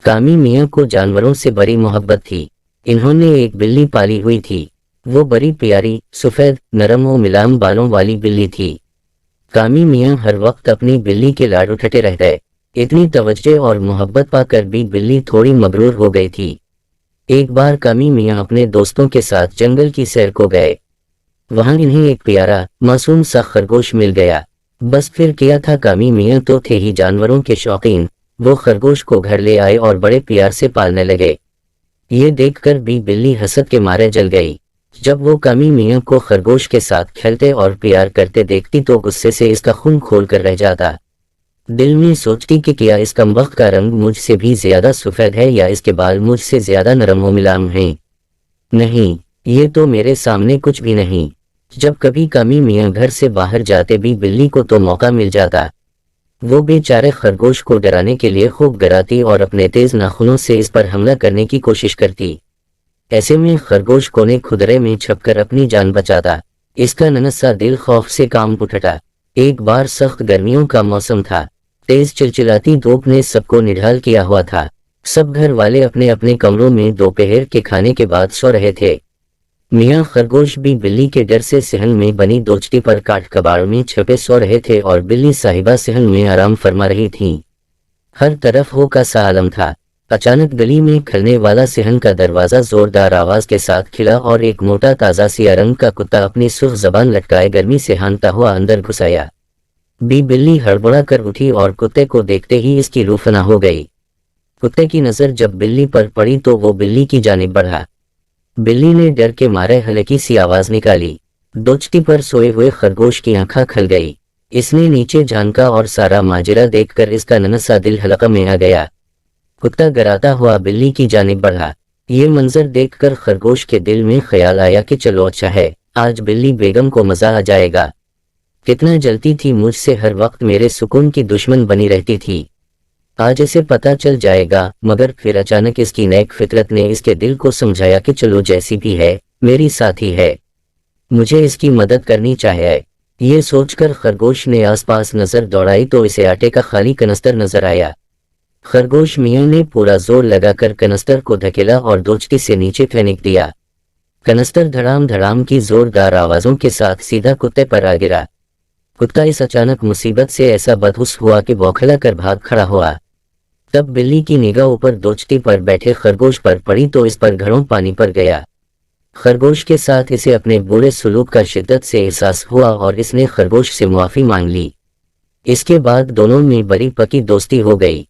कामी मियाँ को जानवरों से बड़ी मोहब्बत थी। इन्होंने एक बिल्ली पाली हुई थी। वो बड़ी प्यारी, सफ़ेद, नरम और मुलायम बालों वाली बिल्ली थी। कामी मियाँ हर वक्त अपनी बिल्ली के लाड उठाते रहते। इतनी तवज्जो और मोहब्बत पाकर भी बिल्ली थोड़ी मगरूर हो गई थी। एक बार कामी मियाँ अपने दोस्तों के साथ जंगल की सैर को गए। वहां इन्हें एक प्यारा, मासूम सा खरगोश मिल गया। बस फिर क्या था, कामी मियाँ तो थे ही जानवरों के शौकीन। वो खरगोश को घर ले आए और बड़े प्यार से पालने लगे। ये देखकर भी बिल्ली हसद के मारे जल गई। जब वो कामी मियाँ को खरगोश के साथ खेलते और प्यार करते देखती तो गुस्से से इसका खून खोल कर रह जाता। दिल में सोचती कि क्या इस कमबख्त का रंग मुझसे भी ज्यादा सफ़ेद है या इसके बाल मुझसे ज्यादा नरम व मुलायम हैं। नहीं, ये तो मेरे सामने कुछ भी नहीं। जब कभी कामी मियाँ घर से बाहर जाते भी बिल्ली को तो मौका मिल जाता। वो बेचारे खरगोश को डराने के लिए खूब डराती और अपने तेज नाखूनों से इस पर हमला करने की कोशिश करती। ऐसे में खरगोश कोने खुदरे में छपकर अपनी जान बचाता। इसका नन्हा दिल खौफ से काम उठता। एक बार सख्त गर्मियों का मौसम था। तेज चिलचिलाती धूप ने सबको निढाल किया हुआ था। सब घर वाले अपने अपने कमरों में दोपहर के खाने के बाद सो रहे थे। मियाँ खरगोश भी बिल्ली के डर से सहन में बनी दोचती पर काट कबाड़ में छपे सो रहे थे और बिल्ली साहिबा सहन में आराम फरमा रही थीं। हर तरफ हो का सा आलम था। अचानक गली में खुलने वाला सहन का दरवाजा जोरदार आवाज के साथ खिला और एक मोटा ताजा सिया रंग का कुत्ता अपनी सुर्ख जबान लटकाए गर्मी से हानता हुआ अंदर घुस आया। बिल्ली हड़बड़ा कर उठी और कुत्ते को देखते ही इसकी रूह फना हो गई। कुत्ते की नजर जब बिल्ली पर पड़ी तो वो बिल्ली की जानिब बढ़ा। बिल्ली ने डर के मारे हल्की सी आवाज निकाली। दोचती पर सोए हुए खरगोश की आंखें खुल गई। इसने नीचे झांका और सारा माजरा देखकर इसका नन्हा दिल हलका में आ गया। कुत्ता डराता हुआ बिल्ली की जानिब बढ़ा। ये मंजर देखकर खरगोश के दिल में ख्याल आया कि चलो अच्छा है, आज बिल्ली बेगम को मजा आ जाएगा। कितना जलती थी मुझसे, हर वक्त मेरे सुकून की दुश्मन बनी रहती थी। आज इसे पता चल जाएगा। मगर फिर अचानक इसकी नेक फितरत ने इसके दिल को समझाया कि चलो जैसी भी है मेरी साथी है, मुझे इसकी मदद करनी चाहिए। ये सोचकर खरगोश ने आसपास नजर दौड़ाई तो इसे आटे का खाली कनस्तर नजर आया। खरगोश मियाँ ने पूरा जोर लगाकर कनस्तर को धकेला और दोचती से नीचे फेंक दिया। कनस्तर धड़ाम धड़ाम की जोरदार आवाजों के साथ सीधा कुत्ते पर आ गिरा। कुत्ता इस अचानक मुसीबत से ऐसा बदहुश हुआ कि बौखला कर भाग खड़ा हुआ। तब बिल्ली की निगाह ऊपर दोचती पर बैठे खरगोश पर पड़ी तो इस पर घड़ों पानी पर गया। खरगोश के साथ इसे अपने बुरे सलूक का शिद्दत से एहसास हुआ और इसने खरगोश से मुआफी मांग ली। इसके बाद दोनों में बड़ी पक्की दोस्ती हो गई।